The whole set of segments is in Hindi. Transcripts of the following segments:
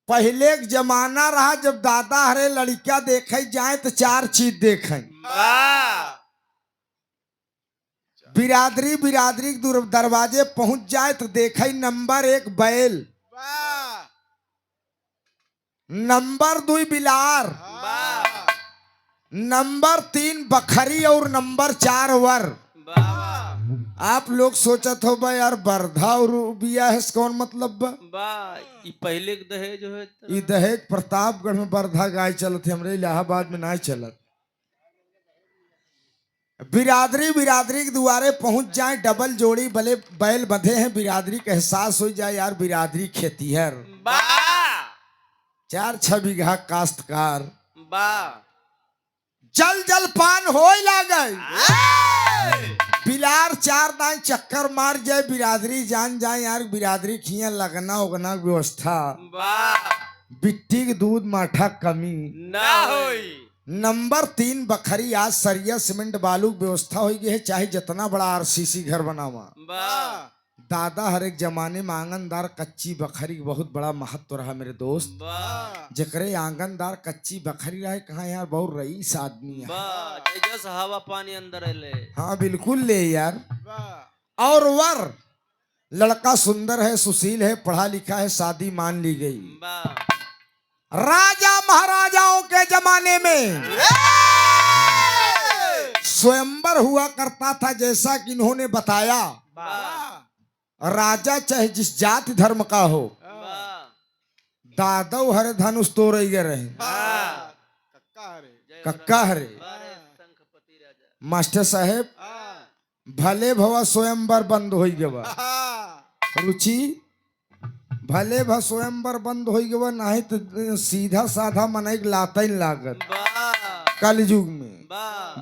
पहले एक जमाना रहा जब दादा हरे लड़कियां देखे जाए तो चार चीज देखें। बिरादरी बिरादरी के दरवाजे पहुंच जाए तो देखे नंबर 1 बैल, नंबर 2 बिलार, नंबर 3 बखरी और नंबर 4 वर। आप लोग सोचत हो भाई यार बरधा और बिया है कौन मतलब बा पहले के दहेज हो ई दहेज प्रतापगढ़ में बरधा गाय चलत है, हमरे इलाहाबाद में नहीं चलत। बिरादरी बिरादरी के दुआरे पहुंच जाए, डबल जोड़ी बले बैल बंधे हैं, बिरादरी का एहसास हो जाए यार बिरादरी खेतीहर, 4-6 बीघा काश्तकार, जल जल पान हो लागे। बिलार 4 दाई चक्कर मार जाए, बिरादरी जान जाए यार बिरादरी खिया लगना उगना व्यवस्था, बिट्टी के दूध माठा कमी ना होई। नंबर 3 बखरी आज सरिया सीमेंट बालू व्यवस्था हो गई है, चाहे जितना बड़ा आरसीसी घर बनावा। दादा हर एक जमाने में आंगनदार कच्ची बखरी बहुत बड़ा महत्व रहा मेरे दोस्त। जकरे आंगनदार कच्ची बखरी रहे कहा यार बहुत रईस आदमी है, हवा पानी अंदर ले। हाँ बिल्कुल ले यार। और वर लड़का सुंदर है, सुशील है, पढ़ा लिखा है, शादी मान ली गई। राजा महाराजाओं के जमाने में स्वयंवर हुआ करता था, जैसा कि इन्होंने बताया। राजा चाहे जिस जाति धर्म का हो, दादव हरे धनुष तो रही रहे, कक्का हरे मास्टर साहेब भले भवा स्वयंवर बंद हो गवा, रुचि भले भ स्वयंवर बंद हो गवा, नहीं तो सीधा साधा मन लाता ही लागत। कल युग में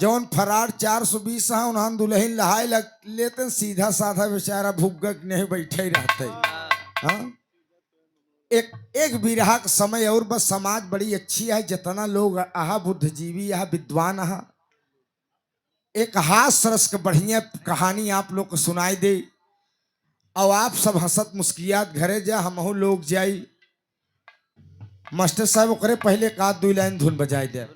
जौन फरार 420 है उन्हें दुल्हन लहाई लेते, सीधा साधा बेचारा भुग्गक नहीं बैठे ही रहते। हाँ? एक विरहा का समय और बस समाज बड़ी अच्छी है, जितना लोग आहा बुद्धिजीवी आहा विद्वान आहा, एक हास्य रस का बढ़िया कहानी आप लोग को सुनाई दे और आप सब हंसत मुस्कियात घरे जा, हमहू लोग जाई। मास्टर साहब करे पहले एक आध 2 लाइन धुन बजाई दे।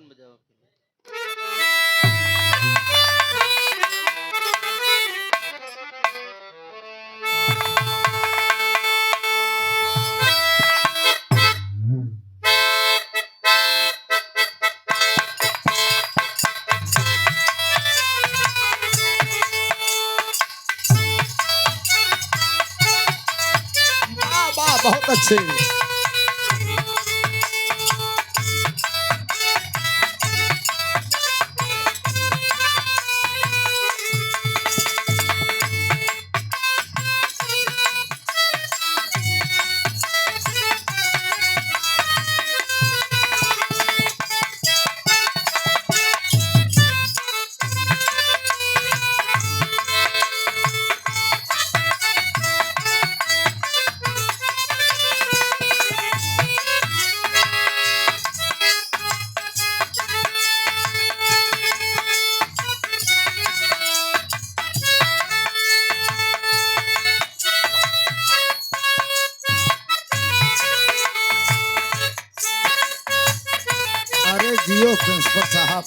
बहुत अच्छे। जियो प्रिंसिपल साहब।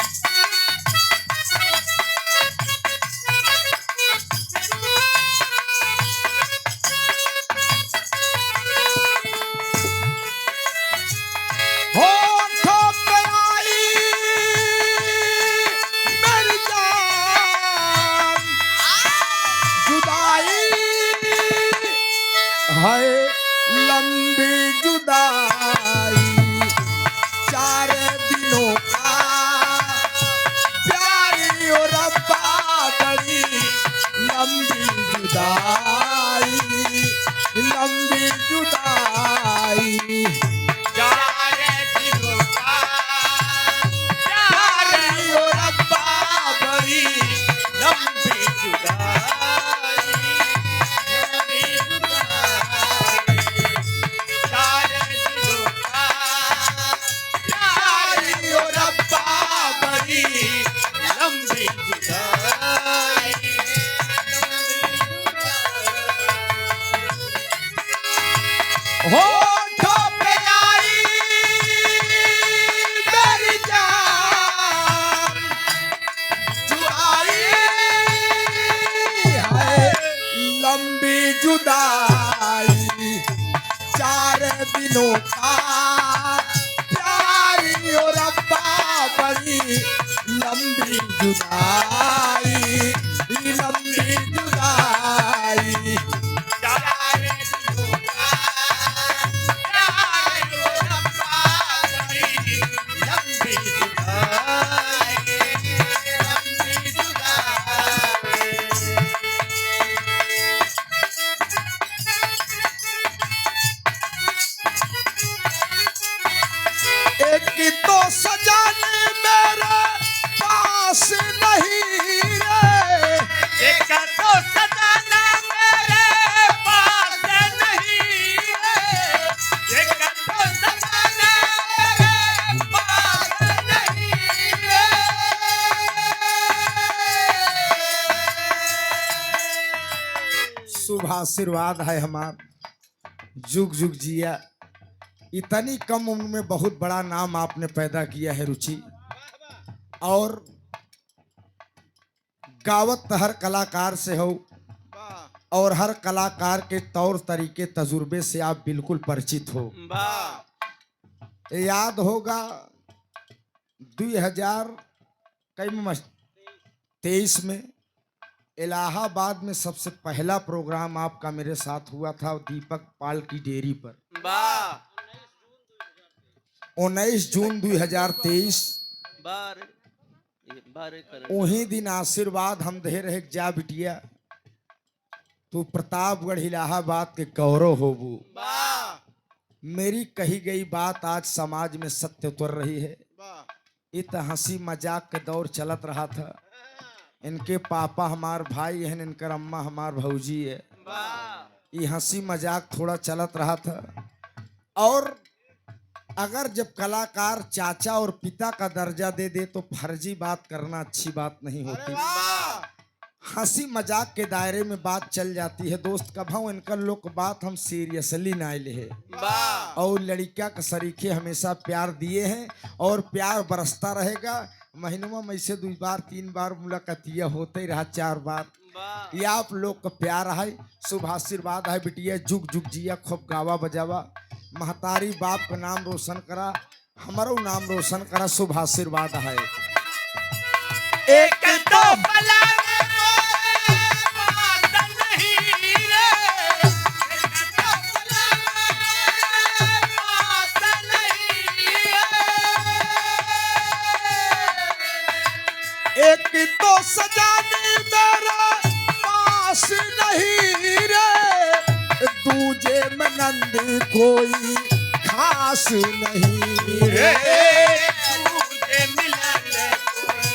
हाय लंबी जुदाई 4 दिनों का प्यारी और रब्बा बड़ी लंबी जुदाई, लंबी जुदाई 4 दिनों का प्यारी और रब्बा बड़ी लंबी जुदाई। होठों पे आई दिनों का प्यारी और रब्बा बड़ी लंबी जुदाई, लंबी जुदाई। प्यारे दिलों का प्यार ओ रब्बा बड़ी लंबी जुदाई, लंबी जुदाई। एक तो सजाने मेरे पास नहीं रे, एक तो सजाना मेरे पास नहीं है, एक तो सजाना मेरे पास नहीं है। शुभ आशीर्वाद है हमार, जुग जुग जिया। इतनी कम उम्र में बहुत बड़ा नाम आपने पैदा किया है रुचि, और गावत हर कलाकार से हो, और हर कलाकार के तौर तरीके तजुर्बे से आप बिल्कुल परिचित हो। वाह याद होगा 2023 में इलाहाबाद में सबसे पहला प्रोग्राम आपका मेरे साथ हुआ था दीपक पाल की डेयरी पर, वाह 19 जून 2023। बार बारे कर वही दिन आशीर्वाद हम दे रहे जा बिटिया, तू प्रतापगढ़ इलाहाबाद के गौरव होबू। वाह मेरी कही गई बात आज समाज में सत्य उतर रही है। वाह इत हंसी मजाक के दौर चलत रहा था। इनके पापा हमार भाई हैं, इनकर अम्मा हमार भौजी है। वाह ये हंसी मजाक थोड़ा चलत रहा था। और अगर जब कलाकार चाचा और पिता का दर्जा दे दे तो फर्जी बात करना अच्छी बात नहीं होती। वाह हंसी मजाक के दायरे में बात चल जाती है दोस्त। कभाऊ इनका लोग बात हम सीरियसली ना ले है। वाह और लड़का का सरीखे हमेशा प्यार दिए हैं और प्यार बरसता रहेगा। महीनों में से 2 बार 3 बार मुलाकातिया होते ही रहा, 4 बार। वाह ये आप लोग का प्यार है, शुभ आशीर्वाद है बिटिया। जुग जुग जिया, खूब गावा बजावा, महतारी बाप का नाम रोशन करा, हमारो नाम रोशन करा। शुभ आशीर्वाद है। एक तो भला पास नहीं रे, एक तो भला पास नहीं है। एक तो सजाने मेरा पास नहीं रे, दूजे में नंद कोई खास नहीं रे। तुझे मिलन कोई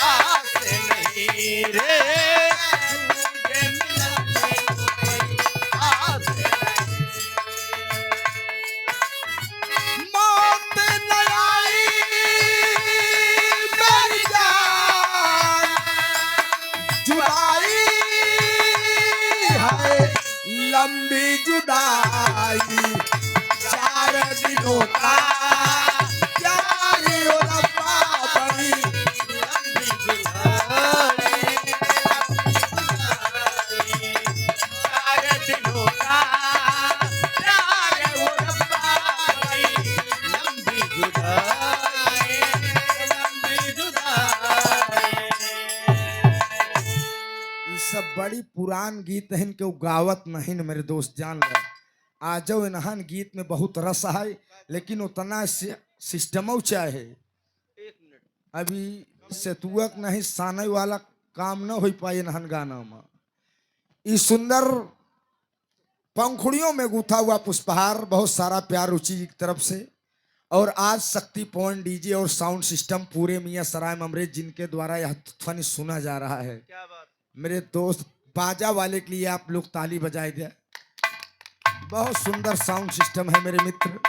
आस नहीं रे, तुझे मिलन कोई आस नहीं। मौत न आई मेरी जान, जुदाई है लंबी जुदाई। 4 दिनों का प्यारी और रब्बा बड़ी लंबी जुदाई, सारे दिलों का प्यार वो रब्बा बड़ी लंबी जुदाई, लंबी जुदाई। ये सब बड़ी पुरान गीत है, इनके गावत नहीं न मेरे दोस्त जान ले। आजो इन्हन गीत में बहुत रस है, लेकिन उतना सिस्टम चाहे। एक मिनट अभी सेतुअक नहीं साने वाला काम न हो पाए इन्हन गाना में। इस सुंदर पंखुड़ियों में गुथा हुआ पुष्पहार, बहुत सारा प्यार रुचि की तरफ से। और आज शक्ति पॉइंट डीजे और साउंड सिस्टम पूरे मियां सराय ममरेज जिनके द्वारा यह ध्वनि सुना जा रहा है। क्या बात। मेरे दोस्त बाजा वाले के लिए आप लोग ताली बजाए दे। बहुत सुंदर साउंड सिस्टम है मेरे मित्र,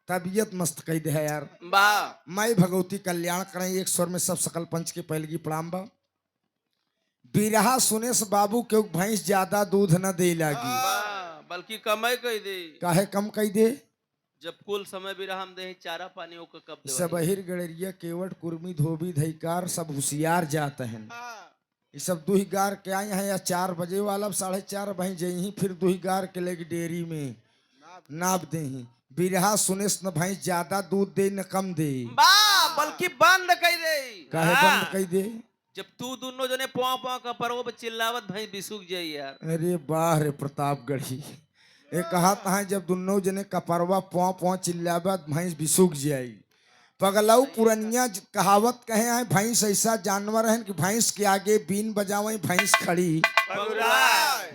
तबीयत मस्त कही दे है यार। वाह मैं भगवती कल्याण करें एक स्वर में सब सकल पंच के पहलगी प्रणाम बा। बिरहा सुने से बाबू के भैंस ज्यादा दूध न दे लागी, वाह, बल्कि कमाई कही दे। काहे कम कही दे। जब कुल समय भी हम दे चारा पानी ओके कब दे। सबहिर गड़रिया केवट कुर्मी धोबी धैकार सब होशियार जाते हैं। ये सब दुही गार के आए हैं या 4 बजे वाला 4:30 बही जही फिर दुही गार के लेके डेयरी में नाप दे ही बिरहा सुने न भाई ज्यादा दूध दे न कम दे बा बल्कि बंद कर दे। काहे हाँ। बंद कही दे। जब तू दोनों जने पौ पौ का परवो पे चिल्लावत भाई बिसुक जाई यार। अरे वाह रे प्रतापगढ़ी ये कहा था जब दोनों जने कपरवा पौ पौ चिल्लावत भैंस बिसुक जाई। पगलऊ पुरनिया कहावत कहे हैं भैंस ऐसा जानवर है कि भैंस के आगे बीन बजावे भैंस खड़ी।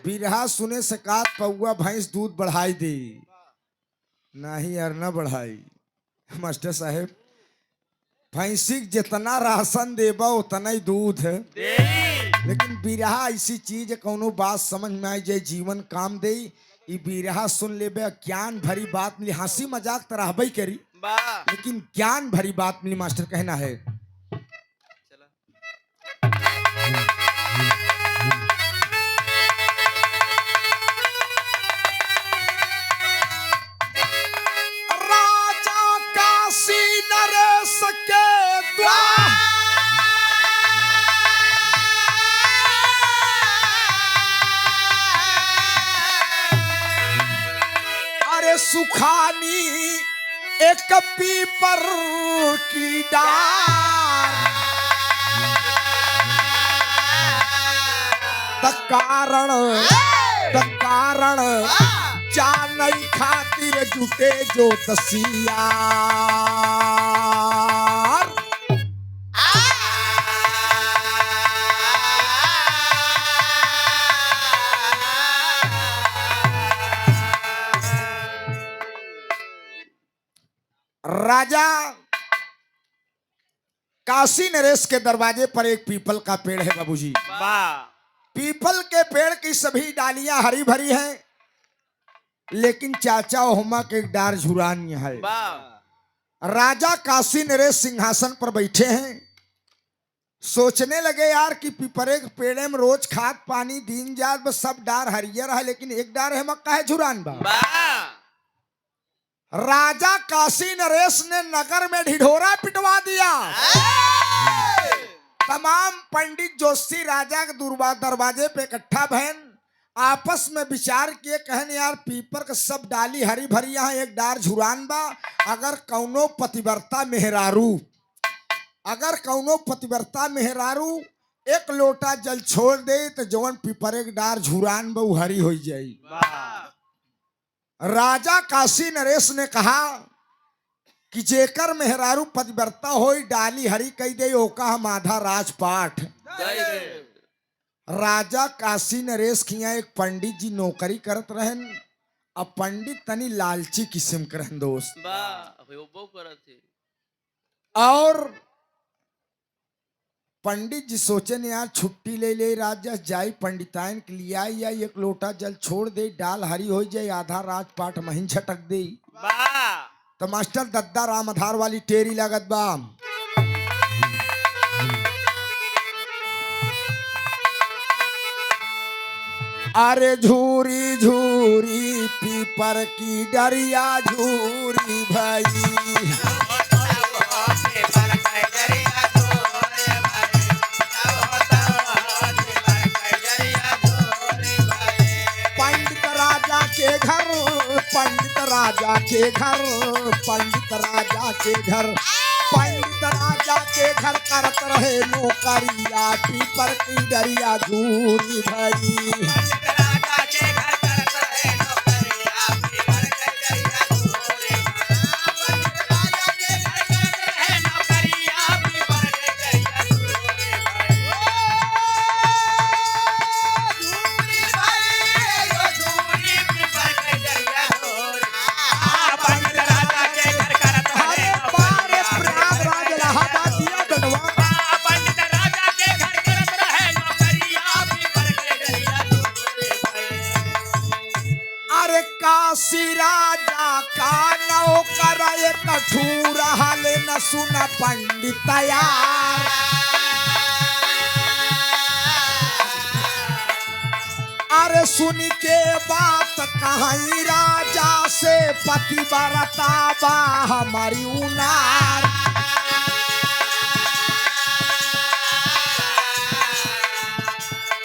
बिरहा सुने से कात पौआ भैंस दूध बढ़ाई दे नहीं यार न बढ़ाई। मास्टर साहेब भैंसी जितना राशन देबा उतना ही दूध है लेकिन बिरहा ऐसी चीज है कौनो बात समझ में आई जाए जीवन काम दे। ई बिरहा सुन लेबे ज्ञान भरी बात मिली हंसी मजाक तो रहबई करी बा लेकिन ज्ञान भरी बात मिली मास्टर कहना है। चला राजा काशी नरेश के द्वार अरे सुखानी एक पीपर की डार त कारण जानई खातिर जुटे जो तसियार। राजा काशी नरेश के दरवाजे पर एक पीपल का पेड़ है बाबूजी। बा पीपल के पेड़ की सभी डालियां हरी भरी हैं लेकिन चाचा होमा के डार झुरानी है। बा राजा काशी नरेश सिंहासन पर बैठे हैं सोचने लगे यार कि पीपरे के पेड़े में रोज खाद पानी दीन जात बस सब डार हरियर है लेकिन एक डार है मक्का है झुरान बा। बा राजा काशी नरेश ने नगर में ढिढोरा पिटवा दिया। तमाम पंडित जोशी राजा के दरवाजे पे इकट्ठा भैन आपस में विचार किए कहन यार पीपर के सब डाली हरी भरी यहाँ एक डार झुरान बा। अगर कौनो पतिव्रता मेहरारू एक लोटा जल छोड़ दे तो जवन पीपरे के डार झुरान बा उ हरी हो जाई। राजा काशी नरेश ने कहा कि जेकर मेहरारू पतिव्रता होई डाली हरी कही दे ओका हम आधा राजपाठ। राजा काशी नरेश के यहाँ एक पंडित जी नौकरी करत रहन। अब पंडित तनी लालची किस्म के रहन दोस्त बा वो करत थे। और पंडित जी सोचे ने यार छुट्टी ले ले राजा जाई पंडिताइन के लिए आई या एक लोटा जल छोड़ दे डाल हरी हो जाए आधा राजपाट महीन झटक दे। बा तो मास्टर दद्दा राम आधार वाली टेरी लागत बा। अरे झूरी झूरी पीपर की डरिया झूरी भाई पंडित राजा के घर पंडित राजा के घर पंडित राजा के घर पंडित राजा के घर करत रहे नौकरिया पीपर की डरिया झूरी भरी। काशी राजा का नौकर एक कठूर हाल न सुन पंडित यार। अरे सुन के बात कहीं राजा से पतिव्रता बा हमारी उनार।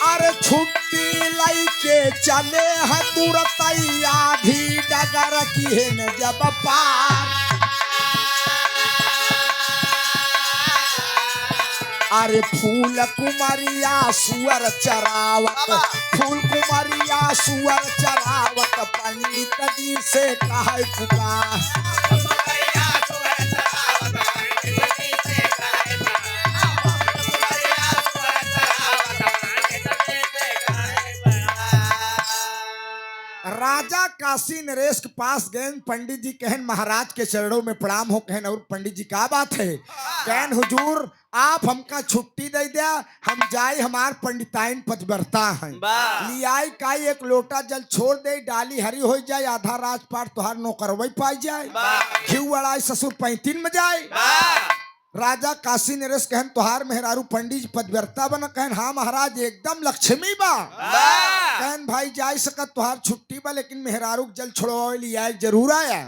अरे छुट्टी लाई के चले है तुरंत आधी डगर की है न जब पार। अरे फूल कुमारिया सुअर चरावत, फूल कुमारिया सुअर चरावत, पंडित जी से कहे पुकार। राजा काशी नरेश के पास गए, पंडित जी कहन महाराज के चरणों में प्रणाम हो। कहन और पंडित जी क्या बात है? कहन हुजूर आप हमका छुट्टी दे दिया, हम जाए हमार पंडिताइन पतिव्रता हैं, लियाई का एक लोटा जल छोड़ दे, डाली हरी हो जाए, आधा राजपाट तुहार नौकरवई पाई जाए, घी अड़ाई ससुर 35 में जाए। राजा काशी नरेश कहन तुहार मेहरारू पंडित जी पतिव्रता बना? कहन हाँ महाराज एकदम लक्ष्मी बा। कहन भाई जाई सकत तुहार छुट्टी बा, लेकिन मेहरारू जल छोड़वाए लिया जरूर आया।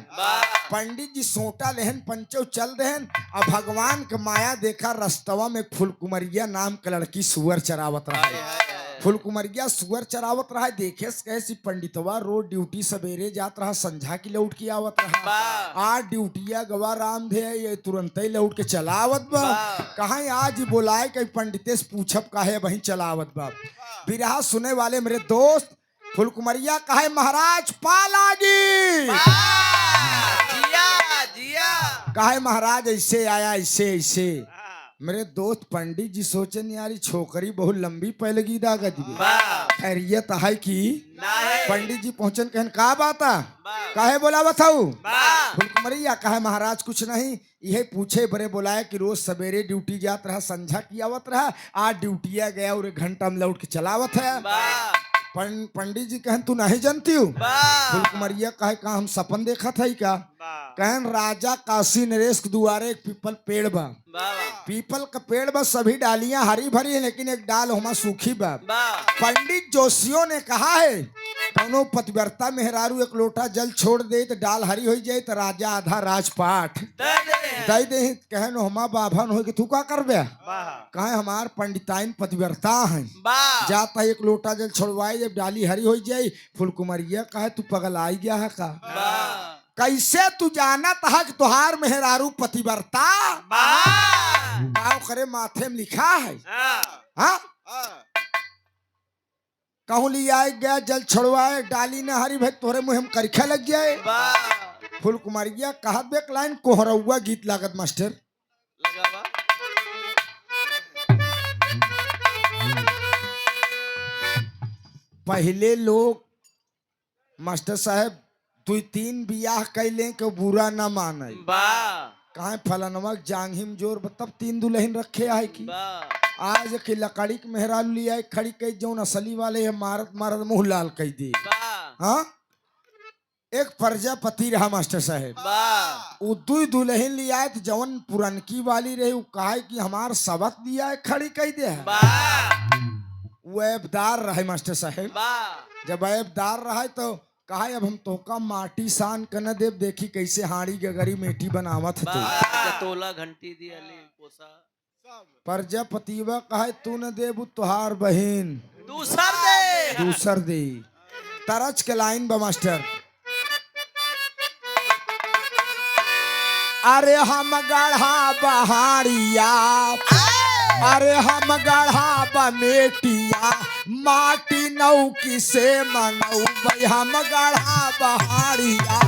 पंडित जी सोटा लेहन पंचो चल देहन, और भगवान के माया देखा रस्तवा में फुलकुमरिया नाम का लड़की सुअर चरावत रहा। फुलकुमरिया सुअर चरावत रहा, देखे कैसी पंडितवा रोज ड्यूटी सवेरे जात रहा, संझा की लौट के आवत रहा। आज ड्यूटिया गवा राम धे ये तुरंत ही लौट के चलावत बा। कहा आज बोलाए कहीं पंडिते से पूछब काहे वहीं चलावत बा। बिरहा सुने वाले मेरे दोस्त फुलकुमरिया कहे महाराज पालागी, जिया जिया कहे महाराज ऐसे आया ऐसे ऐसे। मेरे दोस्त पंडित जी सोचे यारी छोकरी बहुत लंबी पैलगी दागत खैरियत है की? पंडित जी पहुंचन कहन का बात काहे बोला बताऊ? फुलकुमरिया कहे महाराज कुछ नहीं, यही पूछे बड़े बुलाए कि रोज सवेरे ड्यूटी जात रहा, संझा की आवत रहा, आज ड्यूटिया गया और 1 घंटा में लौट के चलावत है। पंडित जी कहन तू नहीं जानती हूँ? फुलकुमरिया कहे का हम सपन देखा था क्या? कहन राजा काशी नरेश के दुआरे एक पीपल पेड़ बा, पीपल का पेड़ बा, सभी डालियां हरी भरी है, लेकिन एक डाल हमा सूखी बा। पंडित जोशियों ने कहा है दोनों पतिव्रता मेहरारू एक लोटा जल छोड़ दे तो डाल हरी हो जाए, तो राजा आधा राजपाट दे दे। कहन हमा बाभन हो कि तू का करबे? कहे हमार पंडिताइन पतिव्रता है, जाता एक लोटा जल छोड़वाए, जब डाली हरी हो जाए। फुलकुमरिया कहे तू पगल आई गया है का? कैसे तू जानत है कि तुहार मेहरारू पतिव्रता? गाँव करे माथे में लिखा है। हाँ कहूँ लिया गया जल छोड़वाए, डाली न हरी भाई तोरे मुँह में करखा लग जाए। फुलकुमरिया कहत बेक लाइन कोहरौआ गीत लागत मास्टर लगावा। पहले लोग मास्टर साहब 2-3 बियाह कैले के बुरा न माने। कहा फलनवा जांघिम जोर तब 3 दुल्हन रखे है की? आज के लकड़ी के मेहरारू लिया खड़ी कई जौन असली वाले है मारत मारत मुंह लाल कई दे। हाँ एक प्रजापति रहा मास्टर साहब, वो 2 दुल्हन लिया तो जवन पुरनकी वाली रहे वो कहा कि हमार सबक दिया है खड़ी कई दे है। वो ऐबदार रहे मास्टर साहब, जब ऐबदार रहा तो कहा अब हम तोका माटी सान कन देव, देखी कैसे हाड़ी गगरी मेटी बनावत है। तोला घंटी दिया ले पोसा। प्रजापतिवा कहे तू न देबू तुहार बहन दूसर दे। तरच के लाइन बा मास्टर, अरे हम गढ़ा बहाड़िया, अरे हम गढ़ा बमेटिया, माटी नौकी से मंगऊ भाई हम गढ़ा बहाड़िया।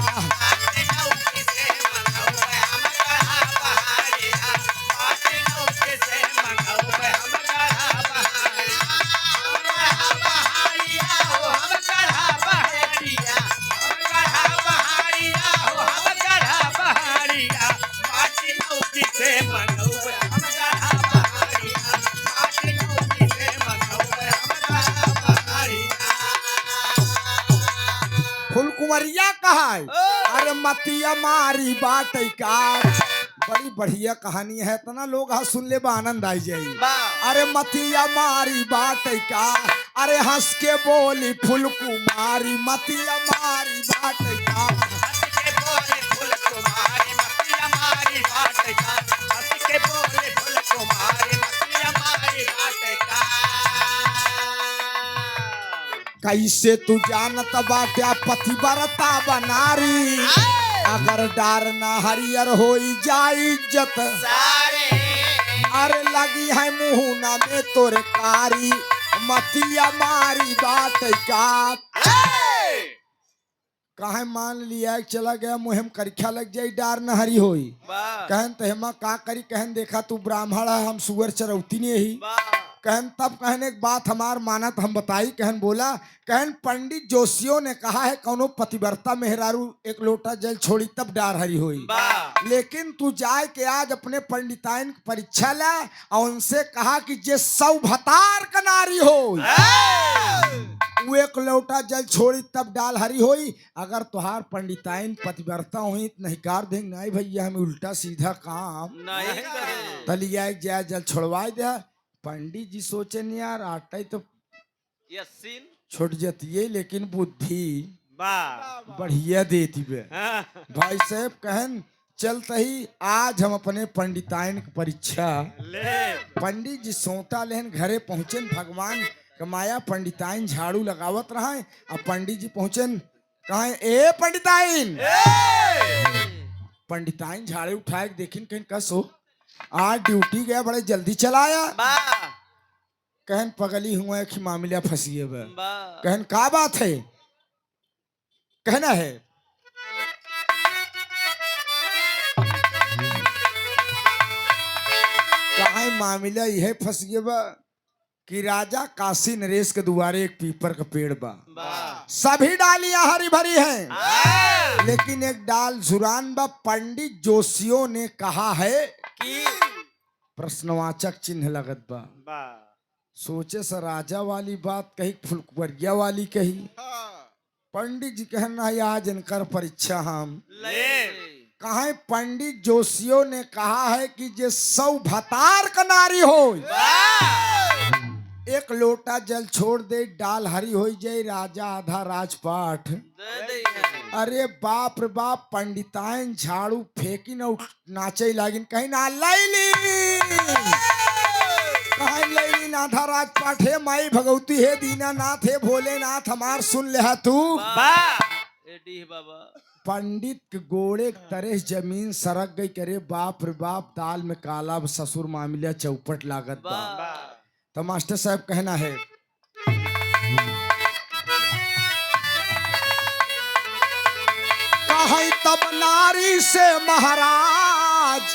फुलकुमरिया कहा अरे मतिया मारी बात का, बड़ी बढ़िया कहानी है, इतना लोग हाँ सुन ले आनंद आई जाए। अरे मतिया मारी बात का, अरे हंस के बोली फुलकुमारी, मतिया मारी बात का। कैसे तू जानत बाटे पतिव्रता बनारी अगर डार ना हरियर होई जाई इज्जत अरे लगी है मुहना में तोरे कारी मतिया मारी बात का काहे मान लिया कि चला गया मुहिम करीखा लग जाई डार न हरी होई वाह कहन तहमा का करी कहन देखा तू ब्राह्मण है हम सुअर चरौती ने ही वाह कहन तब कहन एक बात हमार मानत हम बताई कहन बोला कहन पंडित जोशियों ने कहा है कौनो पतिव्रता मेहरारू एक लोटा जल छोड़ी तब डार हरी हुई वाह लेकिन तू जाए के आज अपने पंडिताइन की परीक्षा ला और उनसे कहा कि जे सौभतार का नारी हो वो एक लोटा जल छोड़ी तब डाल हरी होई अगर तुहार पंडिताइन पतिव्रता हुई तो नहीं कर देंगे नहीं भैया हमें उल्टा सीधा काम नहीं करे तलिया जाए जल छोड़वाए दे पंडित जी सोचे नहीं यार आटा ही तो यसीन छुट जाती है लेकिन बुद्धि वाह बढ़िया देती बे हाँ, भाई साहब कहन चलते ही आज हम अपने पंडिताइन की परीक्षा ले पंडित जी सोटा लेन घरे पहुंचे भगवान कमाया पंडिताइन झाड़ू लगावत रहा अब पंडित जी पहुंचे कहा ए पंडिताइन पंडिताइन झाड़ू उठाए देखिन कहीं कस हो आज ड्यूटी गया बड़े जल्दी चलाया वाह कहन पगली हुआ कि मामला फंसी है वाह कहन का बात है कहना है कहा मामला यह फंस गया बा कि राजा काशी नरेश के दुआरे एक पीपर का पेड़ बा वाह सभी डालियां हरी भरी हैं हाँ, लेकिन एक डाल जुरान बा पंडित जोशियों ने कहा है की प्रश्नवाचक चिन्ह लगत बा वाह सोचे सा राजा वाली बात कही फुलकुवरिया वाली कही पंडित जी कहना है आज इनकर परीक्षा हम ले कहा पंडित जोशियों ने कहा है कि जे सौभतार का नारी हो एक लोटा जल छोड़ दे डाल हरी हो जाए राजा आधा राजपाट दे दे है। अरे बाप रे बाप पंडिताइन झाड़ू फेंकी न नाचे लागिन कहीं ना लैली कहीं लैली नाथा राजपाट हे माई भगवती हे दीनानाथ हे भोलेनाथ हमार सुन ले तू वाह एडी बाबा पंडित के गोड़े के तरह जमीन सरक गई करे बाप रे बाप दाल में काला ससुर मामला चौपट लागत बा वाह तो मास्टर साहब कहना है कहीं तब नारी से महाराज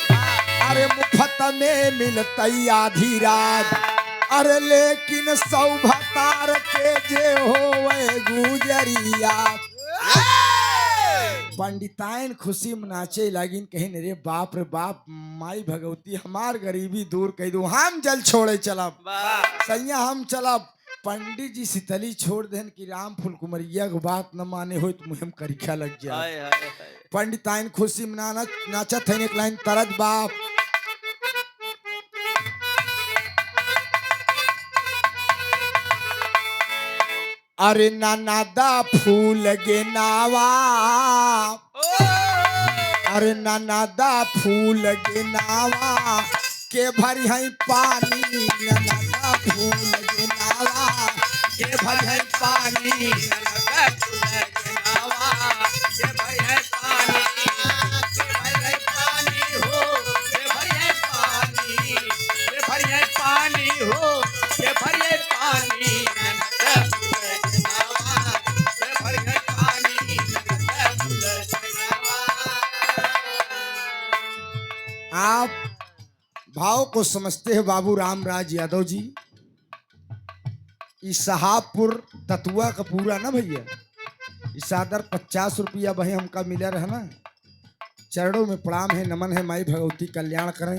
अरे मुफ्त में मिलतई आधी रात अरे लेकिन सौभतार के जे होवे गुजरिया पंडिताइन खुशी मनाचे लागिन कहीं रे बाप माई भगवती हमार गरीबी दूर कह दू हम जल छोड़े चलब वाह सैया हम चलब पंडित जी शीतली छोड़ देन कि राम फूल कुमरिया को बात न माने हो तो मुहिम करीखा लग जाए हाय हाय हाय पंडिताइन खुशी मनाना नाचत है एक लाइन तरज बाप अरे नानादा फूल गे नावा अरे नानादा फूल गे नावा के भरी है पानी नानादा फूल गे नावा के भरी है पानी आप भाव को समझते हैं बाबू रामराज यादव जी इस साहबपुर ततुआ का पूरा ना भैया इस सादर 50 रुपया भाई हमका मिला रहा ना चरणों में प्रणाम है नमन है माई भगवती कल्याण करें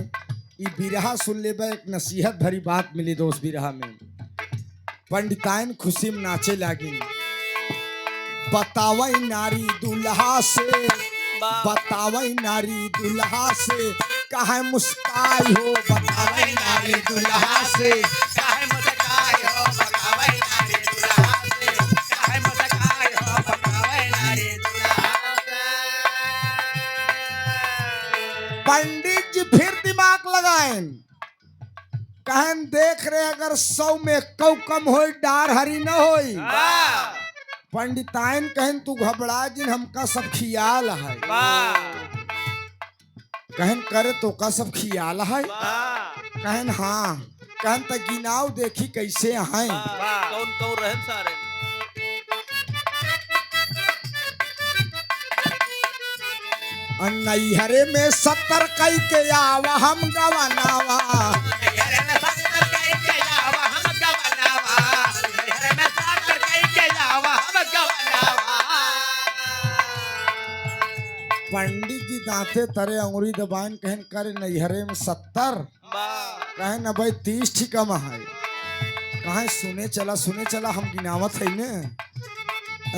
ये बिरहा सुन ले एक नसीहत भरी बात मिली दोस्त बिरहा में पंडिताइन खुशी में नाचे लागी बतावई नारी दुल्हा से बतावई नारी दुल्हा से काहे मुस्काई हो बतावई नारी दुल्हा से काहे मुस्काई हो बतावई नारी दुल्हा से काहे मुस्काई हो बतावई नारी दुल्हा से पंडित जी फिर दिमाग लगाएं कहन देख रहे अगर 100 में कौ कम होई डार हरी न होई। वाह पंडिताइन कहन तू घबरा जिन हमका सब खियाल है। वाह कहन करे तो का सब खियाल है। वाह कहन हाँ। कहन त गिनाव देखी कैसे हैं। वाह कौन कौन रहन सारे नैहरे में 70 कई के आवा हम गवनावा। नैहरे में 70 कई के आवा हम गवनावा। नैहरे में 70 कई के आवा हम गवनावा। पंडित जी दांते तरे अंगुरी दबाइन कहन करे नैहरे में 70। वाह कहन भाई 30 ठीक कम है। कहा सुने चला हम गिनावत है ने।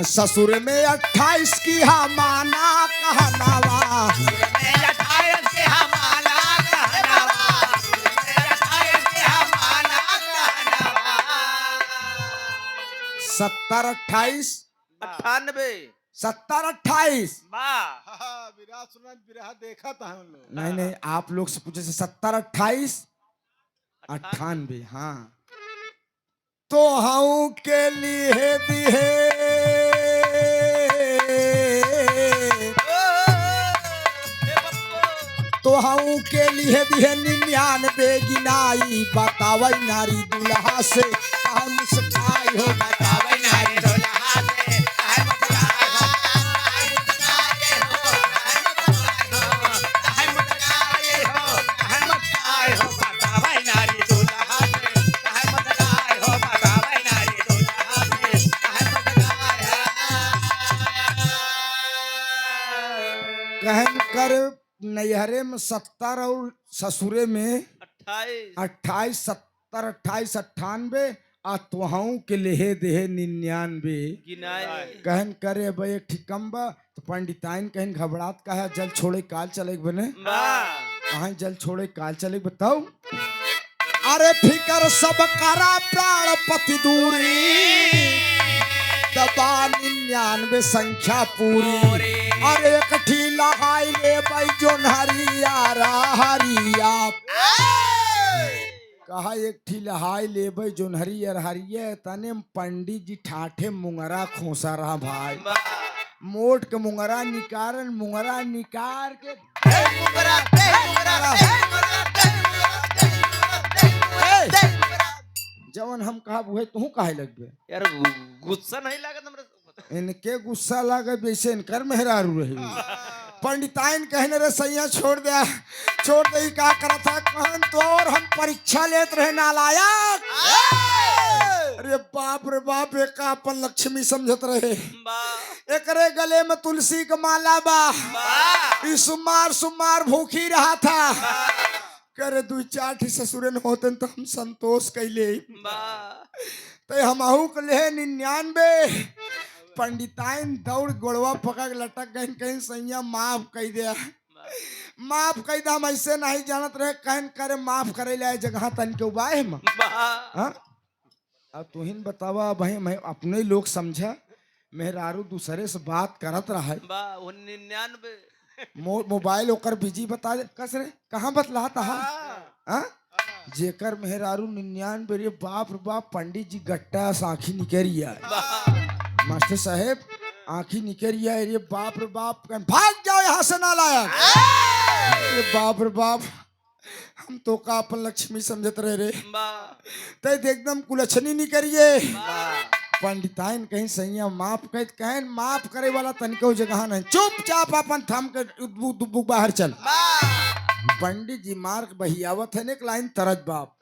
ससुर में 28 की हमाना कहनावा। मैं 28 के हमारा कहनावा। मैं 28 के हमारा कहनावा। 70 28 98 70 28। वाह विराह सुना विराह देखा था हम लोग। नहीं आप लोग से पूछे 70 28 98। हाँ तो हूँ के लिए दिहे तो हूँ के लिए दिहे 99 गिनाई। बतावई नारी दुल्हा से कहा मुस्काई हो। बतावई नारी दुल्हा से काहे मुस्काए हो। काहे मुस्काए हो। काहे मुस्काए हो। बतावई नारी दुल्हा से काहे मुस्काए हो। बतावई नारी दुल्हा से काहे मुस्काए हो। कहन कर नैहरे में 70 और ससुरे में 28 28 70 28 98 आ तुहाऊ के लेहे देहे 99। गिनाए कहन करे भाई एक ठिकम बा। तो पंडिताइन कहन घबरात कहा जल छोड़े काल चले बने। वाह कहा जल छोड़े काल चले बताओ। अरे फिकर सब करा प्राण पति दूरी। दबा 99 संख्या पूरी। अरे एक ठीला हाई ले भाई जो हरिया हरिया। कहा एक ठीला हाई ले भाई जो हरियर हरिया। तने पंडित जी ठाठे मुंगरा खोसा रहा भाई। वाह मोट के मुंगरा निकार के जवन हम कहा बुहे तू काहे लगबे। यार गुस्सा नहीं लागत हमरा इनके गुस्सा लागे वैसे इनकर मेहरारू रही। पंडिताइन कहने रे सैया छोड़ दे का करा था। कहन तो और हम परीक्षा लेत रहे नालायक। अरे बाप एक अपन लक्ष्मी समझत रहे। वाह एकरे गले में तुलसी का माला बा। वाह ई सुमार भूखी रहा था। करे 2-4 ठी ससुरे न होते तो हम संतोष कैले। वाह ते हमहू के ले 99। पंडिताइन दौड़ गोड़वा पकड़ लटक गए। कहीं सैया माफ कह दे हम ऐसे नहीं जानत रहे। कहन करे माफ करे ला जगह तन के उबाए हम। वाह अब तुहिन बतावा भाई मैं अपने लोग समझा। मेहरारू दूसरे से बात करत रहा है। वाह 99 मोबाइल ओकर बिजी बता दे। कस रे कहाँ बतला था। हाँ जेकर मेहरारू 99 रे बाप रे बाप। पंडित जी गट्टा साखी निकरिया। मास्टर साहेब आंखी निकरिया। रे बाप रे बाप भाग जाओ यहाँ से ना लाया। रे बाप हम तो का अपन लक्ष्मी समझत रहे रे। ते एकदम कुलछनी निकरिए। पंडिताइन कहीं सैया माफ कहन माफ करे वाला तनिको जगह नहीं। चुपचाप अपन थम के दुब्बू बाहर चल। पंडित जी मार्ग बहियावत है एक लाइन तरज बाप।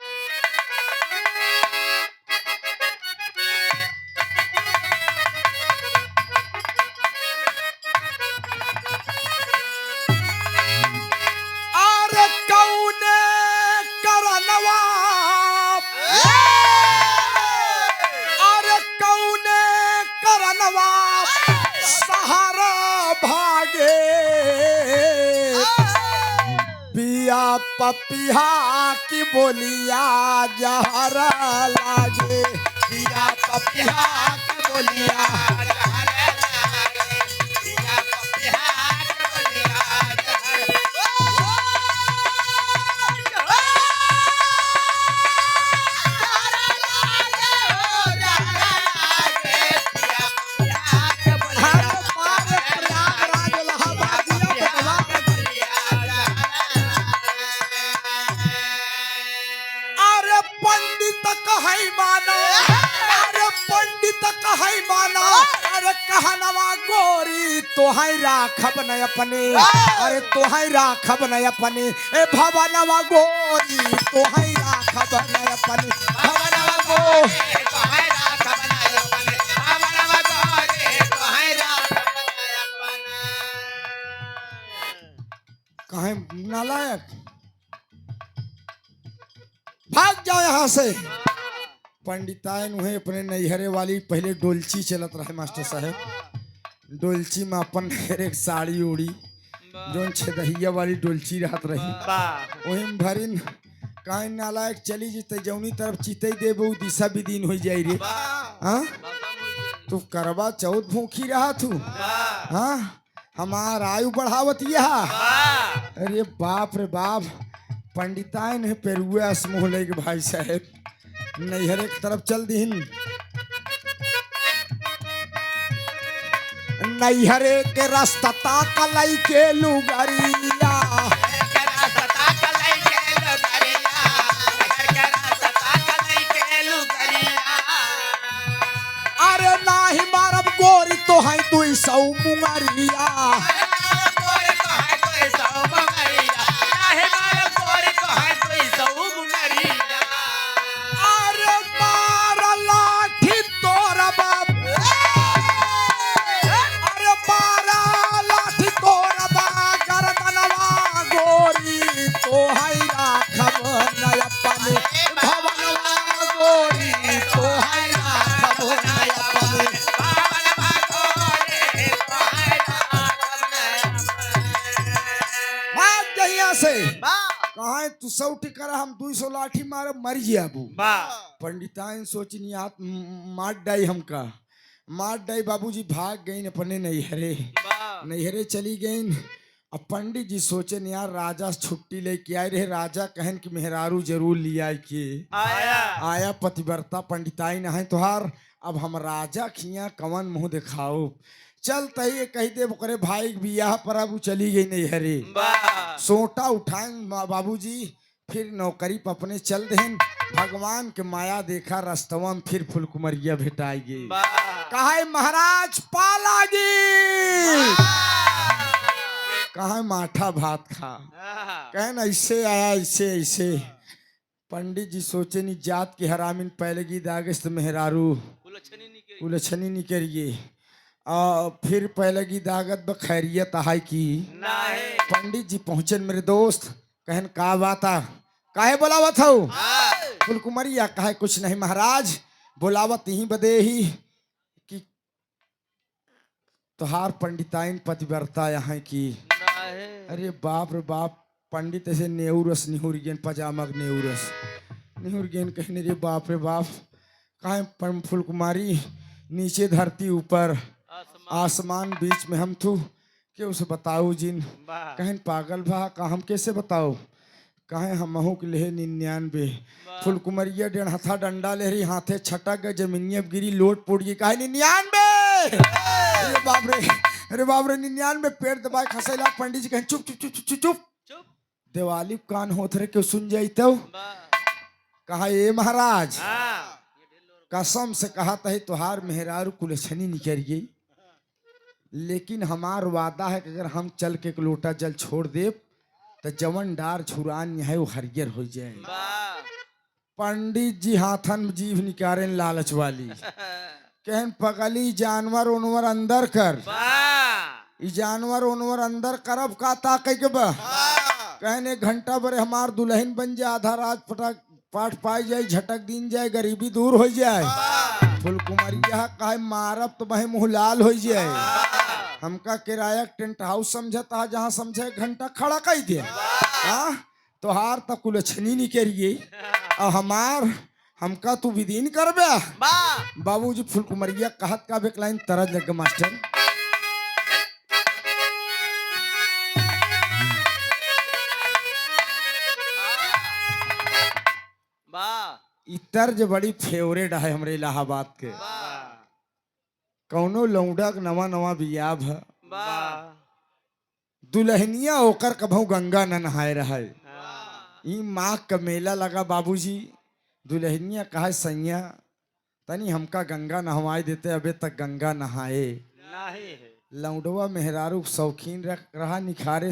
अरे कौने करनवा। अरे कौने करनवा सहारा भागे। पिया पपिया की बोलिया जहरा लागे। पिया पपिया की बोलिया तोहाई राखब न अपने, अरे तोहाई राखब न अपने, ए भवनवा गोरी तोहाई राखब न अपने, भवनवा गोरी। कहे नालायक, भाग जाओ यहाँ से। पंडिताइन उन्हें अपने नैहरे वाली पहले डोलची चलत रहे मास्टर साहब, डोलची में अपन एक साड़ी उड़ी जो छदहिया वाली डोलची रहत रही, वही में भरिन कहीं नालायक चली जीते जौनी तरफ चिते देबो दिशा भी दिन हो जाई रे। हाँ तू करवा चौथ भूखी रहा तू, हाँ हमार आयु बढ़ावत यहा। अरे बाप रे बाप, पंडिताइन है पेरुआ समूह लेके भाई साहब नैहरे की तरफ चल दीन। नैहरे के रास्ता ताकलई के लुगरिया, अरे नाही मारब गोरी तो है 200 मुंगरिया। अरे मार लाठी तोरा बाप, अरे मारा लाठी तोरा बा गर्दनवा गोरी तो है राखब न अपने, भवनवा गोरी तो है राखब न अपने। भाग जहिया से कहा तू 100 टिकरा हम 200 लाठी मारे मर जाबू। पंडिताइन सोचनी हाथ मार डाई हमका, मार डाई। बाबूजी भाग गई अपने नैहरे, नैहरे चली गई। अब पंडित जी सोचे यार राजा छुट्टी लेके आए रहे, राजा कहन कि मेहरारू जरूर लिया के आया पतिव्रता पंडिताइन है तुहार, अब हम राजा खिया कवन मुंह दिखाओ। चल तही कही दे करे भाई बियाह पर अब चली गई नैहरे। सोटा उठाए बाबूजी फिर नौकरी पर अपने चल देन। भगवान के माया देखा रास्तवा में फिर फुलकुमरिया भेटाएगी। कहा महाराज पालागी, कहा माठा भात खा, कहन ऐसे आया ऐसे ऐसे। पंडित जी सोचे नहीं जात की हरामिन पहलेगी दागस्त मेहरारू उलछनी नहीं करिए। फिर पहलेगी दागत ब खैरियत आहाय की। पंडित जी पहुंचन मेरे दोस्त, कहन का बाता काहे बोलावत हो? फुलकुमरिया कहे कुछ नहीं महाराज, बोलावत ही बदे ही कि तुहार पंडिताइन पतिव्रता यहाँ की। अरे बाप रे बाप, पंडित ऐसे नेउरस निहुर गेन, पजामक नेउरस निहुर गेन। कहने रे बाप रे बाप, कहे फुलकुमारी नीचे धरती ऊपर आसमान बीच में हम थू के उसे बताओ जिन। कहन पागल भा का हम कैसे बताओ? कहे हमहू के ले 99। फुलकुमरिया डेढ़ हथा डंडा ले रही, हाथे छटक गए, जमीनिया गिरी लोट पोड़ गई। कहे 99। अरे बाप रे, अरे बाप रे 99 पेड़ दबाए खसेला। पंडित जी कहे चुप चुप चुप चुप चुप, दिवाली कान होत रहे क्यों सुन जाई तो। कहा ए महाराज कसम से कहा तही तुहार मेहरारू कुलछनी निकल गई, लेकिन हमार वादा है कि अगर हम चल के एक लोटा जल छोड़ दे तो जवन डार छुरान है वो हरियर हो जाए। पंडित जी हाथन जीभ निकारे लालच वाली, कहन पगली जानवर उनवर अंदर कर। जानवर उनवर अंदर करब का ताकि के बा। कहन 1 घंटा बरे हमार दुल्हन बन जाए, आधा रात पटक पाठ पाई जाए, झटक दिन जाए, गरीबी दूर हो जाए। फुलकुमरिया कहे मारब तो बहे मुँह लाल हो जाए। हमका किराया टेंट हाउस समझता, जहाँ समझे 1 घंटा खड़ा कर दे। तो हार तक कुलछनी नहीं करिए और हमार हमका तू विदीन करबे। बाबूजी फुलकुमरिया कहत का बेकलाइन तरज लग मास्टर। तर्ज बड़ी फेवरेट है हमरे इलाहाबाद के। कौनो लौंडा के नवा नवा बियाह है, दुल्हनिया होकर कभू गंगा न नहाए रहे। ई माँ का मेला लगा बाबूजी, दुल्हनिया कहा सैया तनी हमका गंगा नहवाई देते, अबे तक गंगा नहाए। नहीं है। लौंडवा मेहरारू शौकीन रख रहा निखारे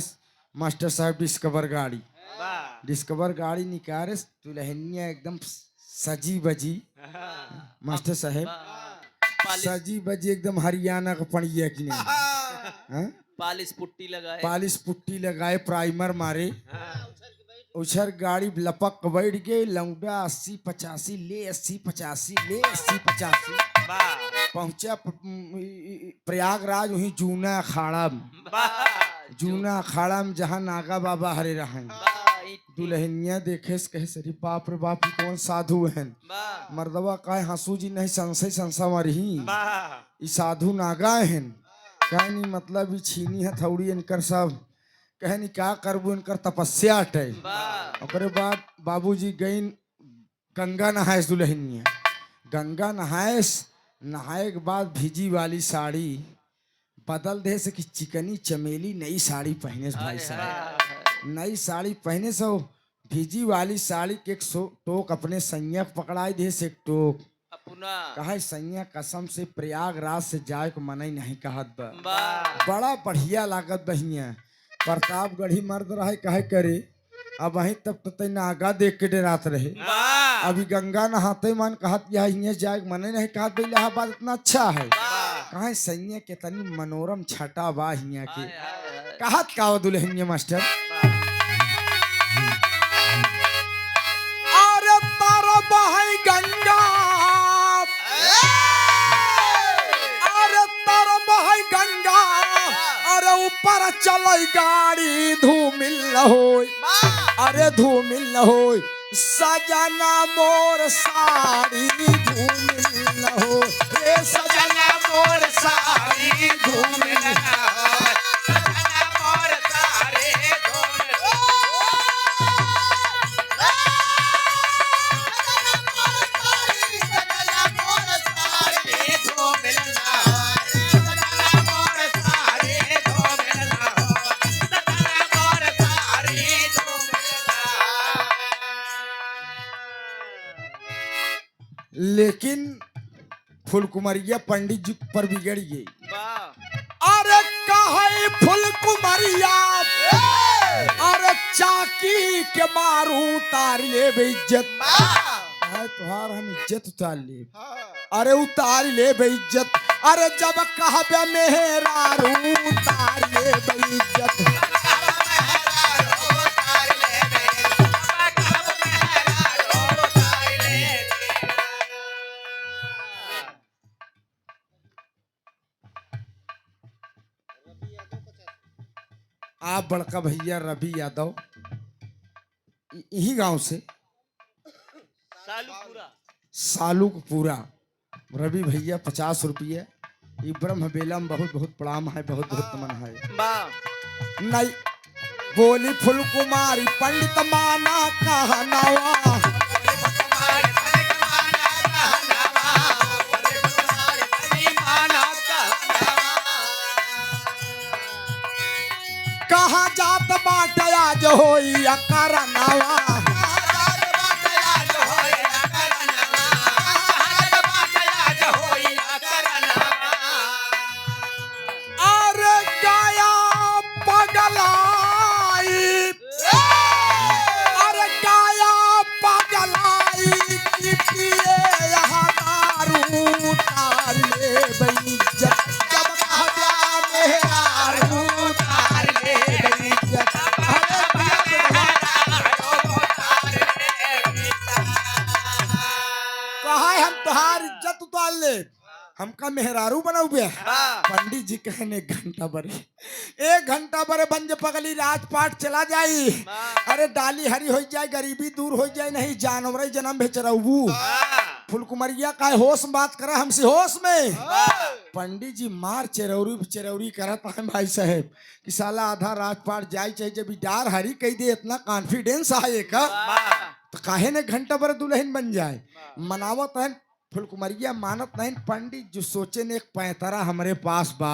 मास्टर साहब डिस्कवर गाड़ी। वाह। डिस्कवर गाड़ी निकारे दुल्हनिया एकदम सजी बजी मास्टर साहब पालिश सजी बजी एकदम हरियाणा का पड़िया की नहीं हाँ? पालिश पुट्टी लगाए। पालिश पुट्टी लगाए प्राइमर मारे उछर गाड़ी लपक के बैठ गई लौंडा 80-85 ले 80-85 ले 80-85 वाह पहुंचा प्रयागराज वहीं जूना अखाड़ा में वाह जूना अखाड़ा में जहाँ नागा बाबा हरे रहे वाह दुल्हनिया देखे से कहे सरी बाप रे बाप ई कौन साधु हैं वाह मर्दवा कहे हंसू जी नहीं संसा मरही वाह ई साधु नागा हैं कहे नहीं मतलब ई छीनी हथौड़ी इनकर सब कहे नहीं क्या करबू इनकर तपस्या हटे वाह ओकरे बाद बाबूजी गई गंगा नहायस दुल्हनिया गंगा नहायस नहाए के बाद भीजी वाली साड़ी बदल दे से कि चिकनी चमेली नई साड़ी पहने से भाई साहब नई साड़ी पहने से वो भीजी वाली साड़ी के एक टोक अपने सैया पकड़ाई दे से एक टोक अपना कहा सैया कसम से प्रयागराज से जाए को मना ही नहीं कहत बा वाह बड़ा बढ़िया लागत बहिया प्रतापगढ़ी मर्द रहे कहे करे अब वहीं तब तो तै नागा देख के डरात रहे वाह अभी गंगा नहाते मन कहत या हियां जाए के मने नहीं कहत भाई इलाहाबाद इतना अच्छा है कहा सैया के तनी मनोरम छटा बा हियां के कहत का दुल्हनिया मास्टर अरे तारा बहई गंगा अरे तारा बहई गंगा अरे ऊपर चल गाड़ी धूमिल होई अरे धूमिल होई सजना मोर साड़ी धूमिल हो रे सजना मोर साड़ी धूमिल लेकिन फुलकुमरिया पंडित जी पर बिगड़ गई अरे कहे फुलकुमरिया अरे चाकी के मारू उतार ले बेइज्जत तुहार हम इज्जत उतार ले अरे उतार ले बेइज्जत अरे जब कहबे मेहरारू उतार ले बेइज्जत आप बड़का भैया रवि यादव यही गांव से सालूपुरा रवि भैया 50 रुपये ये ब्रह्म बेला में बहुत बहुत प्रणाम है बहुत बहुत नमन है नहीं बोली फुल कुमारी पंडित माना कहनावा कहा जात बाटे आज होई करनावा अरे गाया पगलाई अरे गाया पगलाई की पिए यहाँ दारू उतार ले बेइज्जत जब कहबे मेहरारू उतार ले बेइज्जत कहा हम तुहार इज्जत उतार ले हमका मेहरारू बनाऊ बे पंडित जी कहने 1 घंटा बरे बंज पगली राजपाट चला जाई अरे डाली हरी हो जाए गरीबी दूर हो जाए नहीं जानवर जन्म भेचरऊ फुलकुमरिया का होश बात करा हमसे होश में पंडित जी मार चरौरी करत है भाई साहब कि साला आधा राजपाट जाए चाहे जब डार हरी कह दे इतना कॉन्फिडेंस आए का तो काहे ने घंटा भर दुल्हन बन जाए मनावत है फुलकुमरिया मानत नहीं पंडित जो सोचे ने एक पैतरा हमारे पास बा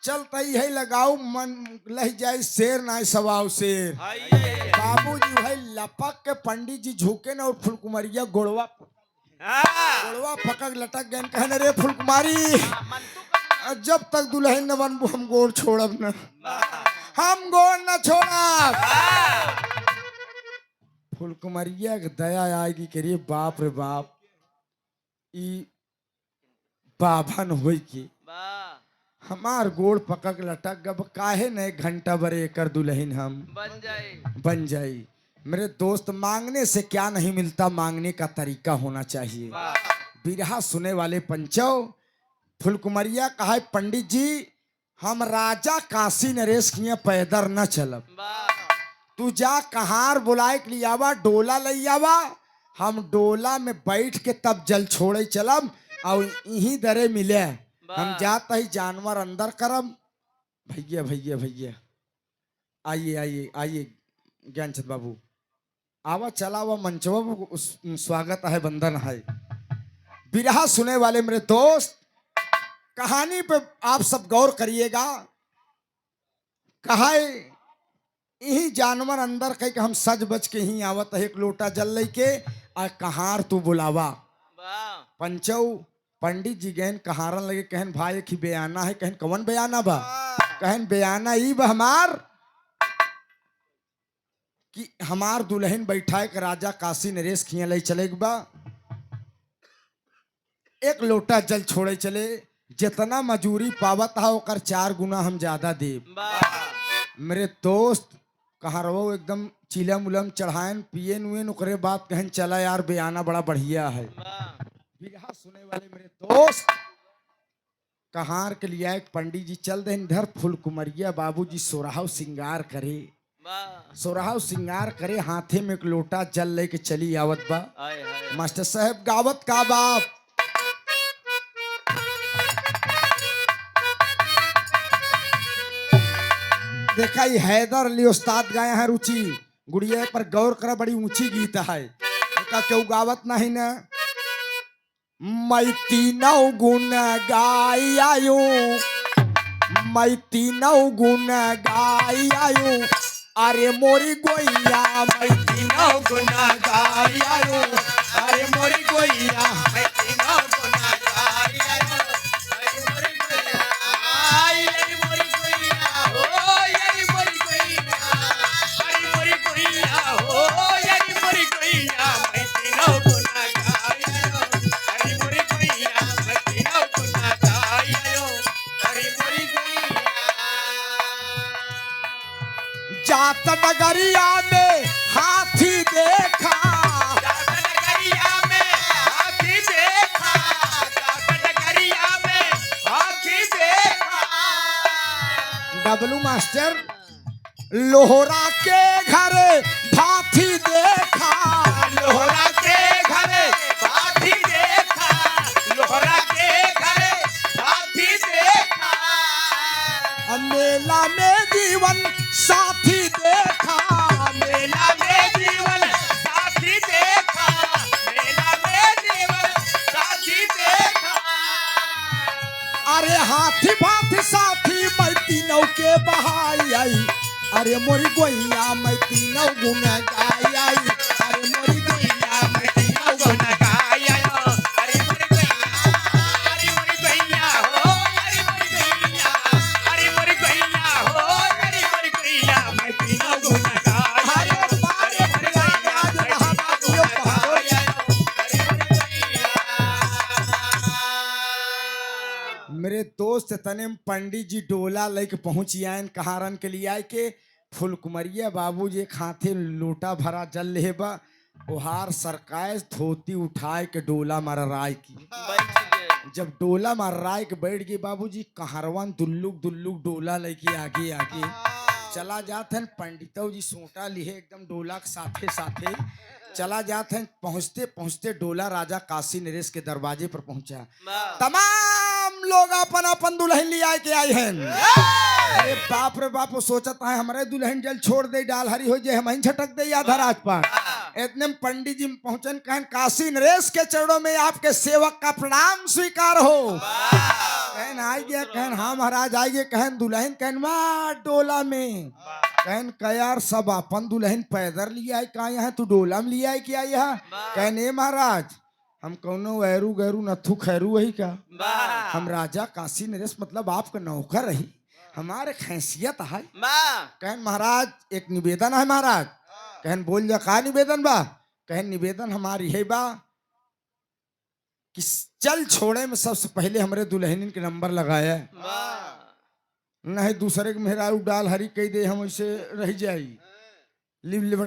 चलता ही है लगाओ मन लह जाए शेर ना सवाओ शेर बाबूजी भाई लपक के पंडित जी झुके ना और फुलकुमरिया गोड़वा पकड़ लटक गए कहने रे फुलकुमारी जब तक दुल्हन न बनबू हम गोड़ छोड़ब न, हम गोड़ न छोड़ब। फुलकुमरिया के दया आएगी कि रे बाप रे बाप, ई बाभन होई की वाह हमार गोड़ पकक लटक गब, काहे न एक घंटा बरे एकर दुल्हन हम बन जाए। बन जाई। मेरे दोस्त, मांगने से क्या नहीं मिलता, मांगने का तरीका होना चाहिए। वाह बिरहा सुने वाले पंचव, फुलकुमरिया कहा पंडित जी हम राजा काशी नरेश किए पैदर न चलब, वाह तू जा कहार बुलाए के लिए आवा, डोला ले आवा, हम डोला में बैठ के तब जल छोड़े चलब और यहीं दरे मिले, हम जाता ही जानवर अंदर करब। भैया भैया भैया आइए आइए आइए ज्ञानचंद बाबू, आवा चला आवा मंचवा पर स्वागत है, बंधन है। बिरहा सुने वाले मेरे दोस्त, कहानी पे आप सब गौर करिएगा। कहा यही जानवर अंदर कह के हम सज बच के ही आवत है, एक लोटा जल लेके आ कहार तू बुलावा। वाह पंचौ पंडित जी गहन कहारन लगे, कहन भाई एक ही बयाना है, कहन कवन बयाना बा, कहन बयाना ई बा हमार कि हमार दुल्हन बैठा के राजा काशी नरेश खिया ले चले बा, एक लोटा जल छोड़े चले, जितना मजूरी पावत है ओकर 4 गुना हम ज्यादा देब। वाह मेरे दोस्त कहाँ रहो एकदम चिलम उलम चढ़ाएन पिए नुए ओकरे बात कहन चला यार बयाना बड़ा बढ़िया है। वाह बिरहा सुने वाले मेरे दोस्त, कहार के लिए एक पंडित जी चल दे इधर, फुलकुमरिया बाबूजी सोराव सिंगार करे, वाह सोराव सिंगार करे, हाथे में एक लोटा जल लेके चली आवत बा। हाय हाय मास्टर साहब गावत का बाप, देखा ये हैदर अली उस्ताद गाया है रुचि, गुड़िया पर गौर करा, बड़ी ऊंची गीत है, देखा क्यों गावत नहीं ना। मैं तीनों गुण गाई आयु, मैं तीनों गुण गाई आयु, अरे मोरी गोइया मैं तीनों गुना गाई आयो, अरे मोरी गोइया मैं तीनों गुना गाई आयो, अरे मोरी गोइया, आई अरे मोरी गोइया हो, अरे मोरी गोइया, अरे मोरी गोइया हो, अरे मोरी गोइया मैं तीनों गुना गाई आयो, अरे मोरी गोइया मैं तीनों गुना गाई आयो, अरे मोरी गोइया। जात नगरिया में हाथी देखा, नगरिया में हाथी देखा, नगरिया में हाथी देखा, डब्लू मास्टर लोहरा के घर हाथी देखा, लोहरा के घरे हाथी देखा, लोहरा के घरे हाथी देखा, मेला में जीवन साथी देखा, मेला में जीवन साथी देखा, मेला में जीवन साथी देखा, अरे हाथी भाथी साथी मैं तीनों के बहाई आई, अरे मोरी गोइया मैं तीनों गुण गाई आई, अरे मोरी गोइया मैं तीनों गुण गुना गाई आयो, अरे मोरी गैया, अरे मोरी गैया हो, अरे मोरी गैया, अरे मोरी गैया हो, अरे मोरी गैया मैं तीनों गुना गाई आयो, अरे मोरी गैया मैं तीनों गुना गाई आयो, अरे मोरी गैया। मेरे दोस्त तने पंडित जी डोला लेके पहुंची आयन कहारन के लिए आए के फुलकुमरिया बाबू जी खाते लोटा भरा जल ले बा, ओहार सरकाय धोती उठाए के डोला मारा राय की, बैठ गए। जब डोला मार राय के बैठ गए बाबूजी, कहारवन दुल्लुक दुल्लुक डोला लेके आगे आगे चला जाते हैं। पंडितौ जी सोटा लिए एकदम डोला के साथे साथे चला जाते हैं। पहुंचते पहुंचते डोला राजा काशी नरेश के दरवाजे पर पहुंचा। वाह तमाम लोग अपन अपन दुल्हन ले आए के आए हैं। अरे बाप रे बाप, वो सोचत है हमारे दुल्हन जल छोड़ दे, डाल हरी हो जाए, हम ही झटक दे आधा राजपाट। इतने में पंडित जी पहुंचन, कहन काशी नरेश के चरणों में आपके सेवक का प्रणाम स्वीकार हो। कहन आई गया, कहन हाँ महाराज आइए। कहन दुल्हन, कहन वाह डोला में। कहन का यार सब अपन दुल्हन पैदल लिया है, कहा यहाँ तू डोला में लिया है क्या यहाँ? कहन ए महाराज हम कौनो ऐरू गैरू नथु खैरू वही का। वाह हम राजा काशी नरेश मतलब आपका नौकर रही, हमारे हैसियत है। वाह कहन महाराज एक निवेदन है महाराज। कहन बोल जा का निवेदन बा। कहन निवेदन हमारी है बा कि चल छोड़े में सबसे पहले हमरे दुल्हन के नंबर लगाया, वाह नहीं दूसरे के मेहरारू डाल हरी कह दे हम ऐसे रह जाई लिव लिव